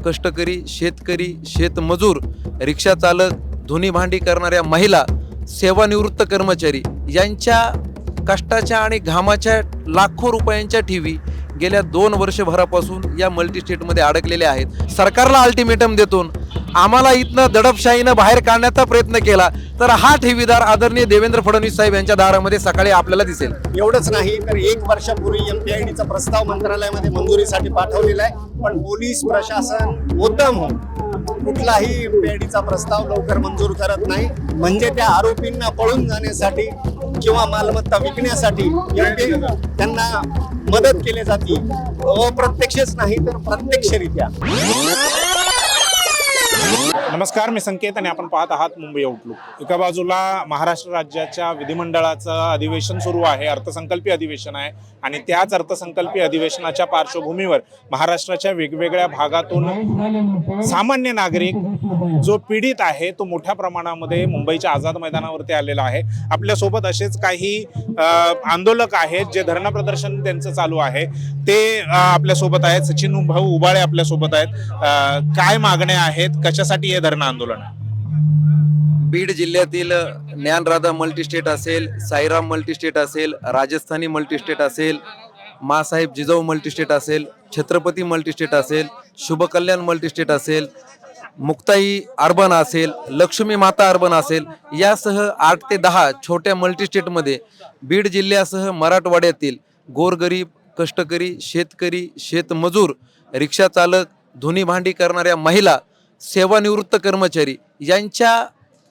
कष्टकरी, शेतकरी, शेतमजूर, रिक्षा चालक, धुनी भांडी करणाऱ्या महिला, सेवानिवृत्त कर्मचारी यांच्या कष्टाच्या आणि घामाच्या लाखो रुपयांच्या ठेवी गेल्या 2 वर्षभरापासून या मल्टीस्टेटमध्ये अडकलेल्या आहेत. सरकारला अल्टिमेटम देतून आम्हाला इथनं दडपशाहीनं बाहेर काढण्याचा प्रयत्न केला तर हा ठेवीदार आदरणीय देवेंद्र फडणवीस साहेब यांच्या दारामध्ये सकाळी आपल्याला दिसेल. एवढंच नाही तर 1 वर्षापूर्वी एमपीआयडीचा प्रस्ताव मंत्रालयामध्ये मंजुरीसाठी पाठवलेला आहे, पण पोलीस प्रशासन उत्तम होऊन कुठलाही एमपीआयडीचा प्रस्ताव लवकर मंजूर करत नाही. म्हणजे त्या आरोपींना पळून जाण्यासाठी किंवा मालमत्ता विकण्यासाठी त्यांना मदत केली जाते, अप्रत्यक्षच नाही तर प्रत्यक्षरित्या. नमस्कार, मी संकेत आणि आपण पाहत आहात मुंबई आउटलुक. एका बाजूला महाराष्ट्र राज्याच्या विधिमंडळाचं अधिवेशन सुरू आहे, अर्थसंकल्पीय अधिवेशन आहे आणि त्याच अर्थसंकल्पीय अधिवेशनाच्या पार्श्वभूमीवर महाराष्ट्राच्या वेगवेगळ्या भागातून सामान्य नागरिक जो पीडित आहे तो मोठ्या प्रमाणामध्ये मुंबईच्या आझाद मैदानावरती आलेला आहे. आपल्यासोबत असेच काही आंदोलक आहेत जे धरणं प्रदर्शन त्यांचं चालू आहे ते आपल्यासोबत आहेत. सचिन भाऊ उबाळे आपल्यासोबत आहेत. काय मागण्या आहेत, कशासाठी हे धरणं आंदोलन आहे? बीड जिल्ह्यातील ज्ञानराधा मल्टीस्टेट असेल, साईराम मल्टीस्टेट असेल, राजस्थानी मल्टीस्टेट असेल, मासाहेब जिजाऊ मल्टीस्टेट असेल, छत्रपती मल्टीस्टेट असेल, शुभकल्याण मल्टीस्टेट असेल, मुक्ताई अर्बन असेल, लक्ष्मी माता अर्बन असेल, यासह 8 ते 10 छोट्या मल्टीस्टेटमध्ये बीड जिल्ह्यासह मराठवाड्यातील गोरगरीब, कष्टकरी, शेतकरी, शेतमजूर, रिक्षा चालक, धुनी भांडी करणाऱ्या महिला, सेवानिवृत्त कर्मचारी यांच्या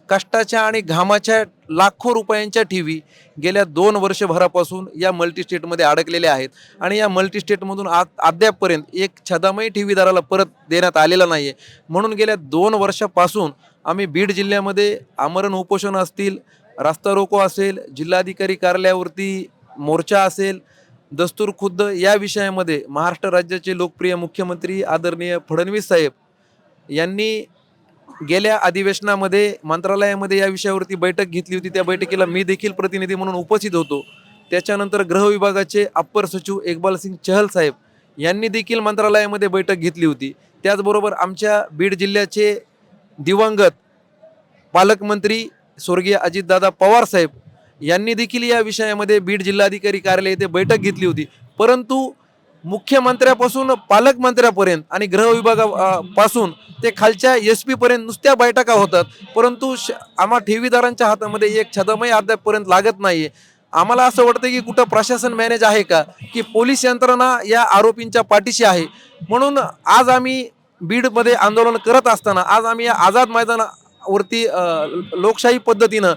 कष्टाच्या आणि घामाच्या लाखो रुपयांच्या ठेवी गेल्या 2 वर्षभरापासून या मल्टीस्टेटमध्ये अडकलेल्या आहेत आणि या मल्टीस्टेटमधून अद्यापपर्यंत एक छदामही ठेवीदाराला परत देण्यात आलेला नाही आहे. म्हणून गेल्या 2 वर्षापासून आम्ही बीड जिल्ह्यामध्ये आमरण उपोषण असतील, रास्ता रोको असेल, जिल्हाधिकारी कार्यालयावरती मोर्चा असेल, दस्तूर खुद्द या विषयामध्ये महाराष्ट्र राज्याचे लोकप्रिय मुख्यमंत्री आदरणीय फडणवीस साहेब यांनी गेल्या अधिवेशनामध्ये मंत्रालयामध्ये या विषयावरती बैठक घेतली होती. त्या बैठकीला मी देखील प्रतिनिधी म्हणून उपस्थित होतो. त्याच्यानंतर गृह विभागाचे अप्पर सचिव इकबाल सिंग चहल साहेब यांनी देखील मंत्रालयामध्ये बैठक घेतली होती. त्याचबरोबर आमच्या बीड जिल्ह्याचे दिवंगत पालकमंत्री स्वर्गीय अजितदादा पवार साहेब यांनी देखील या विषयामध्ये बीड जिल्हाधिकारी कार्यालय येथे बैठक घेतली होती. परंतु मुख्यमंत्र्यापासून पालकमंत्र्यापर्यंत आणि गृह विभागापासून ते खालच्या SP पर्यंत नुसत्या बैठका होतात, परंतु आम्हा ठेवीदारांच्या हातामध्ये एक छदमही अद्यापपर्यंत लागत नाहीये. आम्हाला असं वाटतं की कुठं प्रशासन मॅनेज आहे का, की पोलीस यंत्रणा या आरोपींच्या पाठीशी आहे. म्हणून आज आम्ही बीडमध्ये आंदोलन करत असताना आज आम्ही या आझाद मैदानावरती लोकशाही पद्धतीनं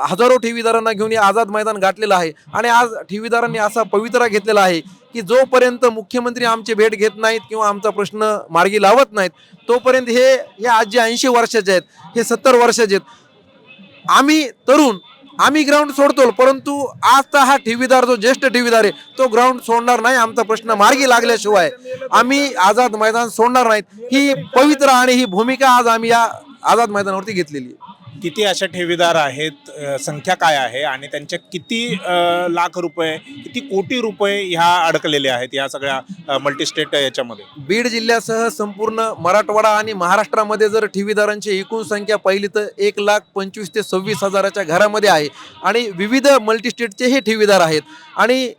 हजारो ठेवीदारांना घेऊन या आझाद मैदान गाठलेलं आहे आणि आज ठेवीदारांनी असा पवित्रा घेतलेला आहे की जोपर्यंत मुख्यमंत्री आमची भेट घेत नाहीत किंवा आमचा प्रश्न मार्गी लावत नाहीत तोपर्यंत हे आज जे 80 वर्षाचे आहेत, हे 70 वर्षाचे आहेत, आम्ही तरुण आम्ही ग्राउंड सोडतो, परंतु आजचा हा ठेवीदार जो ज्येष्ठ ठेवीदार आहे तो ग्राउंड सोडणार नाही. आमचा प्रश्न मार्गी लागल्याशिवाय आम्ही आझाद मैदान सोडणार नाहीत. ही पवित्र आणि ही भूमिका आज आम्ही या आझाद मैदानावरती घेतलेली आहे. किती अशा ठेवीदार आहेत, संख्या काय आहे आणि त्यांच्या किती लाख रुपये, किती कोटी रुपये ह्या अडकलेले आहेत या सगळ्या मल्टीस्टेट याच्यामध्ये? बीड जिल्ह्यासह संपूर्ण मराठवाडा आणि महाराष्ट्रामध्ये जर ठेवीदारांची एकूण संख्या पाहिली तर 1,25,000 ते 26,000च्या घरामध्ये आहे आणि विविध मल्टीस्टेटचे हे ठेवीदार आहेत आणि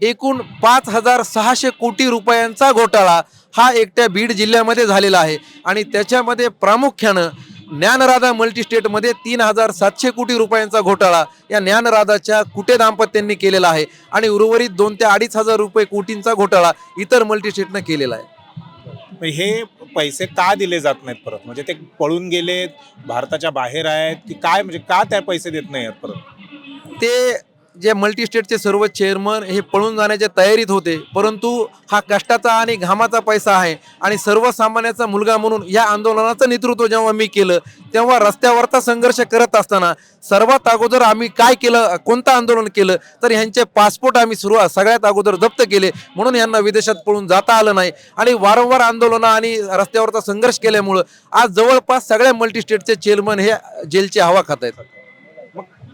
एकूण 5,600 कोटी रुपयांचा घोटाळा हा एकट्या बीड जिल्ह्यामध्ये झालेला आहे आणि त्याच्यामध्ये प्रामुख्यानं ज्ञानराधा मल्टीस्टेटमध्ये 3,700 कोटी रुपयांचा घोटाळा या ज्ञानराधाच्या कुटे दाम्पत्यांनी केलेला आहे आणि उर्वरित 2,000 ते 2,500 कोटींचा घोटाळा इतर मल्टीस्टेटनं केलेला आहे. हे पैसे का दिले जात नाहीत परत? म्हणजे ते पळून गेलेत, भारताच्या बाहेर आहेत की काय? म्हणजे का त्या पैसे देत नाही आहेत परत? ते जे मल्टीस्टेटचे सर्व चेअरमन हे पळून जाण्याच्या तयारीत होते, परंतु हा कष्टाचा आणि घामाचा पैसा आहे आणि सर्वसामान्याचा मुलगा म्हणून या आंदोलनाचं नेतृत्व जेव्हा मी केलं तेव्हा रस्त्यावरचा संघर्ष करत असताना सर्वात अगोदर आम्ही काय केलं, कोणतं आंदोलन केलं तर ह्यांचे पासपोर्ट आम्ही सगळ्यात अगोदर जप्त केले, म्हणून यांना विदेशात पळून जाता आलं नाही. आणि वारंवार आंदोलनं आणि रस्त्यावरचा संघर्ष केल्यामुळं आज जवळपास सगळ्या मल्टीस्टेटचे चेअरमन हे जेलची हवा खात आहेत.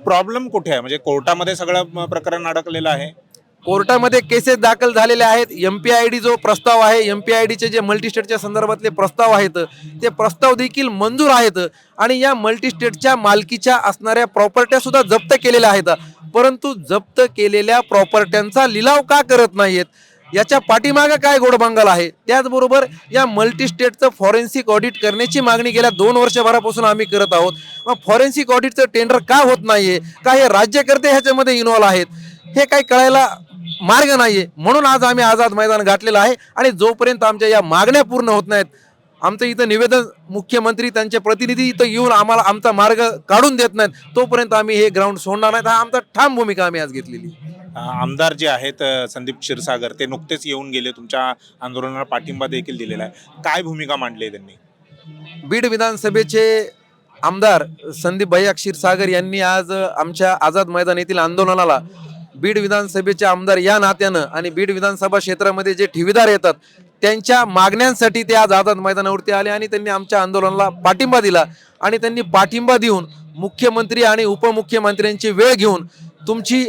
प्रॉब्लेम कुठे आहे? म्हणजे कोर्टामध्ये सगळं प्रकरण अडकलेलं आहे. कोर्टामध्ये केसेस दाखल झालेल्या आहेत. MPID जो प्रस्ताव आहे, MPIDचे जे मल्टीस्टेटच्या संदर्भातले प्रस्ताव आहेत ते प्रस्ताव देखील मंजूर आहेत आणि या मल्टीस्टेटच्या मालकीच्या असणाऱ्या प्रॉपर्ट्या सुद्धा जप्त केलेल्या आहेत. परंतु जप्त केलेल्या प्रॉपर्ट्यांचा लिलाव का करत नाहीत, याच्या पाठीमागे काय गोडबंगाल आहे? त्याचबरोबर या मल्टीस्टेटचं फॉरेन्सिक ऑडिट करण्याची मागणी गेल्या 2 वर्षभरापासून आम्ही करत आहोत. मग फॉरेन्सिक ऑडिटचं टेंडर का होत नाहीये? का हे राज्यकर्ते ह्याच्यामध्ये इन्व्हॉल्व आहेत? हे काही कळायला मार्ग नाहीये. म्हणून आज आम्ही आझाद मैदान गाठलेलं आहे आणि जोपर्यंत आमच्या या मागण्या पूर्ण होत नाहीत, आमचं इथं निवेदन मुख्यमंत्री त्यांचे प्रतिनिधी इथं येऊन आम्हाला आमचा मार्ग काढून देत नाहीत, तोपर्यंत आम्ही हे ग्राउंड सोडणार नाहीत. हा आमचा ठाम भूमिका आम्ही आज घेतलेली. आमदार जे आहेत संदीप क्षीरसागर, ते नुकतेच येऊन गेले, तुमच्या आंदोलनाला पाठिंबा देखील दिलेला आहे. काय भूमिका मांडली आहे त्यांनी? बीड विधानसभेचे आमदार संदीप भैया क्षीरसागर यांनी आज आमच्या आझाद मैदान येथील आंदोलनाला बीड विधानसभेचे आमदार या नात्यानं आणि बीड विधानसभा क्षेत्रामध्ये जे ठेवीदार येतात त्यांच्या मागण्यांसाठी ते आज आझाद मैदानावरती आले आणि त्यांनी आमच्या आंदोलनाला पाठिंबा दिला. आणि त्यांनी पाठिंबा देऊन मुख्यमंत्री आणि उपमुख्यमंत्र्यांची वेळ घेऊन तुमची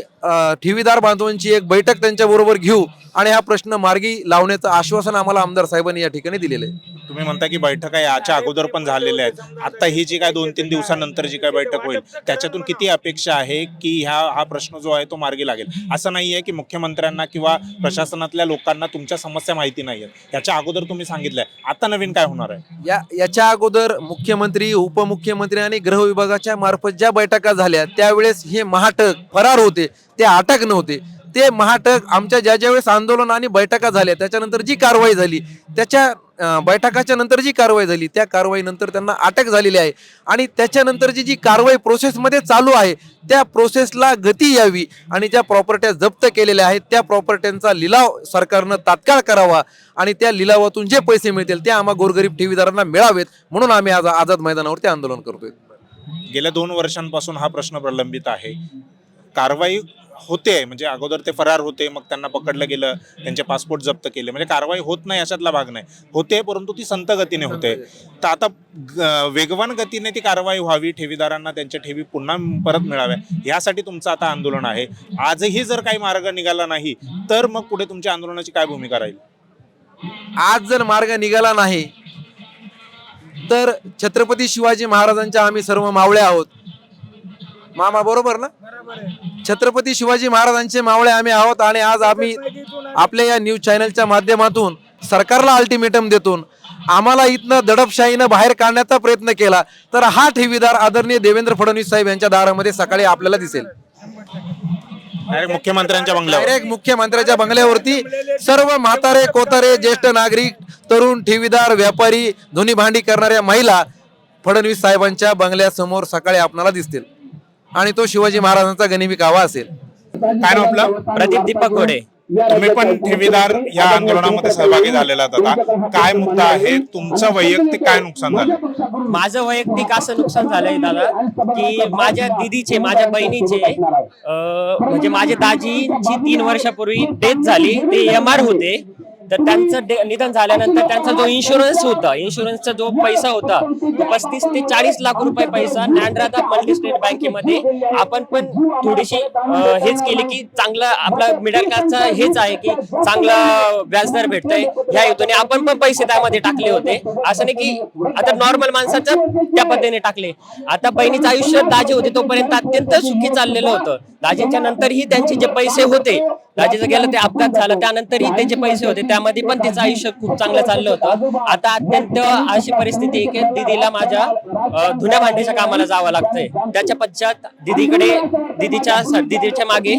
ठेवीदार बांधवांची एक बैठक त्यांच्याबरोबर घेऊ आणि हा प्रश्न मार्गी लावण्याचं आश्वासन आम्हाला आमदार साहेबांनी या ठिकाणी दिलेलं आहे. तुम्ही म्हणता की बैठका याच्या अगोदर पण झालेल्या आहेत. आता ही जी काय 2-3 दिवसानंतर जी काय बैठक होईल त्याच्यातून किती अपेक्षा आहे की हा प्रश्न जो आहे तो मार्गी लागेल? असं नाहीये की मुख्यमंत्र्यांना किंवा प्रशासनातल्या लोकांना तुमच्या समस्या माहिती नाहीये, याच्या अगोदर तुम्ही सांगितलंय. आता नवीन काय होणार आहे? याच्या अगोदर मुख्यमंत्री, उपमुख्यमंत्री आणि गृह विभागाच्या मार्फत ज्या बैठका झाल्या त्यावेळेस हे महाटक फरार होते, ते अटक नव्हते. ते महाटक आमच्या ज्या वेळेस आंदोलन आणि बैठका झाल्या त्याच्यानंतर जी कारवाई झाली, त्याच्या बैठकाच्या नंतर जी कारवाई झाली त्या कारवाईनंतर त्यांना अटक झालेली आहे. आणि त्याच्यानंतरची जी कारवाई प्रोसेसमध्ये चालू आहे त्या प्रोसेसला गती यावी आणि ज्या प्रॉपर्ट्या जप्त केलेल्या आहेत त्या प्रॉपर्ट्यांचा लिलाव सरकारनं तात्काळ करावा आणि त्या लिलावातून जे पैसे मिळतील ते आम्हा गोरगरीब ठेवीदारांना मिळावेत, म्हणून आम्ही आज आझाद मैदानावरती आंदोलन करतोय. गेल्या 2 वर्षांपासून हा प्रश्न प्रलंबित आहे. कारवाई होते, म्हणजे अगोदर ते फरार होते, मग त्यांना पकडलं गेलं, त्यांचे पासपोर्ट जप्त केले, म्हणजे कारवाई होत नाही अशातला भाग नाही. होते, परंतु ती संत गतीने होते. तर आता वेगवान गतीने ती कारवाई व्हावी, ठेवीदारांना त्यांच्या ठेवी पुन्हा परत मिळाव्या, यासाठी तुमचं आता आंदोलन आहे. आजही जर काही मार्ग निघाला नाही तर मग पुढे तुमच्या आंदोलनाची काय भूमिका राहील? आज जर मार्ग निघाला नाही तर छत्रपती शिवाजी महाराजांच्या आम्ही सर्व मावळे आहोत. मामा बरोबर ना? छत्रपती शिवाजी महाराजांचे मावळे आम्ही आहोत आणि आज आम्ही आपल्या या न्यूज चॅनलच्या माध्यमातून सरकारला अल्टिमेटम देतो. आम्हाला इथनं दडपशाहीनं बाहेर काढण्याचा प्रयत्न केला तर हा ठेवीदार आदरणीय देवेंद्र फडणवीस साहेब यांच्या दारामध्ये सकाळी आपल्याला दिसेल. मुख्यमंत्र्यांच्या बंगल्यावर, डायरेक्ट मुख्यमंत्र्यांच्या बंगल्यावरती सर्व म्हातारे, कोतारे, ज्येष्ठ नागरिक, तरुण, ठेवीदार, व्यापारी, धुनी भांडी करणाऱ्या महिला फडणवीस साहेबांच्या बंगल्यासमोर सकाळी आपल्याला दिसतील आणि तो शिवाजी महाराजांचा गनिमी कावा असेल. काय नाव आपलं? प्रदीप दीपक घोडे. तुम्ही पण ठेवीदार या आंदोलनामध्ये सहभागी झालेला आता. काय मुद्दा आहे तुमचं? वैयक्तिक काय नुकसान झालं? माझं वैयक्तिक असं नुकसान झालंय दादा की माझ्या दीदीचे, माझ्या बहिणीचे म्हणजे माझ्या दाजीची 3 वर्षापूर्वी डेथ झाली. ते MR होते. तर त्यांचं निधन झाल्यानंतर त्यांचा जो इन्शुरन्स होता, इन्शुरन्सचा जो पैसा होता तो 35 ते 40 लाख रुपये पैसा ज्ञानराधा मल्टीस्टेट बँकेमध्ये आपण पण थोडीशी हेच केली की चांगलं आपला मिडल क्लासचा हेच आहे की चांगला व्याजदर भेटतंय ह्या हेतूने आपण पण पैसे त्यामध्ये टाकले होते. असं नाही की आता नॉर्मल माणसाचं त्या पद्धतीने टाकले. आता बहिणीचं आयुष्य दाजी होते तोपर्यंत अत्यंत सुखी चाललेलं होतं. दाजींच्या नंतरही त्यांचे जे पैसे होते, दाजीचं गेलं ते अपघात झाला त्यानंतरही त्यांचे पैसे होते, त्यामध्ये पण तिचं आयुष्य खूप चांगलं चाललं होतं. आता अत्यंत अशी परिस्थिती आहे की दीदीला माझ्या धुण्या भांड्याच्या कामाला जावं लागतंय. त्याच्या पश्चात दीदीच्या मागे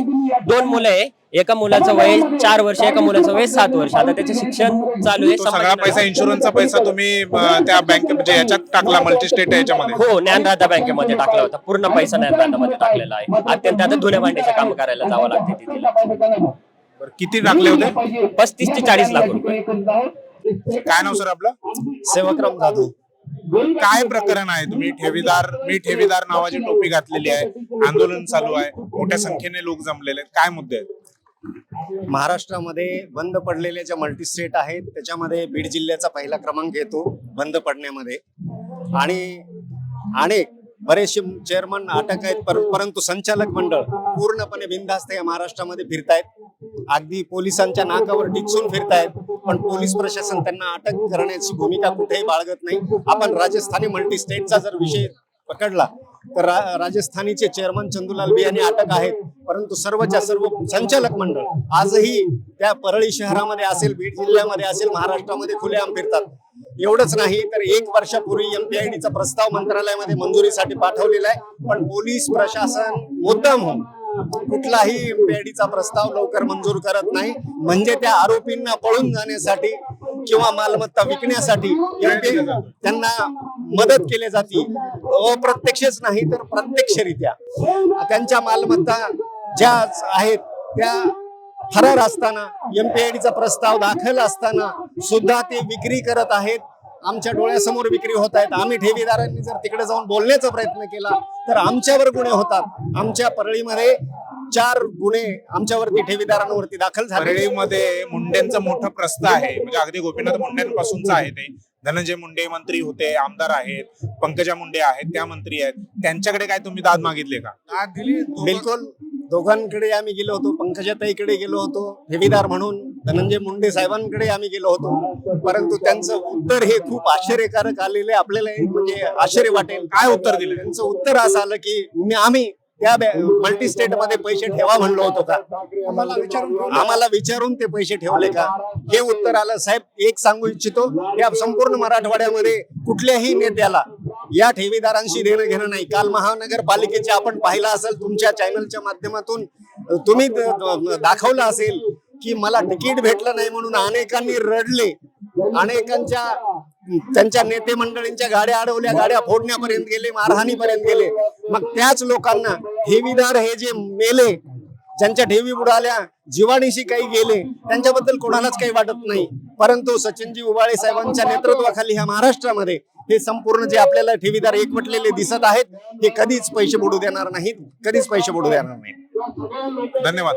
2 मुलं आहे. एका मुलाचं वय 4 वर्ष, एका मुलाचं वय 7 वर्ष. आता त्याचे शिक्षण चालू आहे. सगळा पैसा, इन्शुरन्सचा पैसा तुम्ही त्या बँके म्हणजे याच्यात टाकला, मल्टीस्टेट याच्यामध्ये? हो, ज्ञानराधा बँकेमध्ये टाकला होता. पूर्ण पैसा ज्ञानराधामध्ये टाकलेला आहे. अत्यंत आता धुण्या भांड्याचे काम करायला जावं लागते दीदीला. किती टाकले होते? 35 ते 40 लाख रुपये. काय नाव सर आपलं? सेवकराम जाधव. काय प्रकरण आहे? तुम्ही मी ठेवीदार नावाची टोपी घातलेली आहे, आंदोलन चालू आहे, मोठ्या संख्येने लोक जमलेले आहेत, काय मुद्दे आहेत? महाराष्ट्रामध्ये बंद पडलेले ज्या मल्टीस्टेट आहेत त्याच्यामध्ये बीड जिल्ह्याचा पहिला क्रमांक येतो बंद पडण्यामध्ये. आणि अनेक बरेचसे चेअरमन अटक आहेत, परंतु संचालक मंडळ पूर्णपणे बिनधास्त या महाराष्ट्रामध्ये फिरतायत. अगदी पोलिसांच्या नाकावर टिचून फिरतायत, पण पोलीस प्रशासन त्यांना अटक करण्याची भूमिका कुठेही बाळगत नाही. आपण राजस्थानी मल्टी स्टेटचा जर विषय पकडला तर राजस्थानीचे चेअरमन चंदूलाल बियानी अटक आहेत, परंतु सर्वच्या सर्व संचालक मंडळ आजही त्या परळी शहरामध्ये असेल, बीड जिल्ह्यामध्ये असेल, महाराष्ट्रामध्ये खुलेआम फिरतात. एवढंच नाही तर 1 वर्षापूर्वी MPIDचा प्रस्ताव मंत्रालयामध्ये मंजुरीसाठी पाठवलेला आहे, पण पोलीस प्रशासन मुद्दाम होऊन कुठलाही MPIDचा प्रस्ताव लवकर मंजूर करत नाही. म्हणजे त्या आरोपींना पळून जाण्यासाठी किंवा मालमत्ता विकण्यासाठी त्यांना मदत केली जाते. अप्रत्यक्षच नाही तर प्रत्यक्षरित्या त्यांच्या मालमत्ता ज्या आहेत त्या फरार असताना, MPIDचा प्रस्ताव दाखल असताना सुद्धा ते विक्री करत आहेत. आमच्या डोळ्यासमोर विक्री होत आहेत. आम्ही ठेवीदारांनी जर तिकडे जाऊन बोलण्याचा प्रयत्न केला तर आमच्यावर गुन्हे होतात. आमच्या परळीमध्ये 4 गुन्हे आमच्यावरती ठेवीदारांवरती दाखल झाले. परळीमध्ये मुंडेंचं मोठं प्रस्ताव आहे, म्हणजे अगदी गोपीनाथ मुंडेंपासूनच आहे ते. धनंजय मुंडे मंत्री होते, आमदार आहेत, पंकजा मुंडे आहेत, त्या मंत्री आहेत. त्यांच्याकडे काय तुम्ही दाद मागितले का? दाद दिली बिलकुल. दोघांकडे आम्ही गेलो होतो, पंकजाताईकडे गेलो होतो ठेवीदार म्हणून, धनंजय मुंडे साहेबांकडे आम्ही गेलो होतो, परंतु त्यांचं उत्तर हे खूप आश्चर्यकारक आलेले. आपल्याला म्हणजे आश्चर्य वाटेल. काय उत्तर दिले? त्यांचं उत्तर असं आलं की आम्ही त्या मल्टी स्टेट मध्ये पैसे ठेवा म्हणलो होतो का, आम्हाला विचारून ते पैसे ठेवले का, हे उत्तर आलं. साहेब, एक सांगू इच्छितो, या संपूर्ण मराठवाड्यामध्ये कुठल्याही नेत्याला या ठेवीदारांशी देणं घेणं नाही. काल महानगरपालिकेचे आपण पाहिलं असेल, तुमच्या चॅनलच्या माध्यमातून तुम्ही दाखवलं असेल की मला तिकीट भेटलं नाही म्हणून अनेकांनी रडले, अनेकांच्या त्यांच्या नेते मंडळींच्या गाड्या अडवल्या, गाड्या फोडण्यापर्यंत गेले, मारहाणीपर्यंत गेले. मग त्याच लोकांना ठेवीदार हे जे मेले, ज्यांच्या ठेवी बुडाल्या, जीवाणीशी काही गेले, त्यांच्याबद्दल कोणालाच काही वाटत नाही. परंतु सचिनजी उबाळे साहेबांच्या नेतृत्वाखाली ह्या महाराष्ट्रामध्ये हे संपूर्ण जे आपल्याला ठेवीदार एकवटलेले दिसत आहेत, हे कधीच पैसे बुडू देणार नाहीत, कधीच पैसे बुडू देणार नाहीत. धन्यवाद.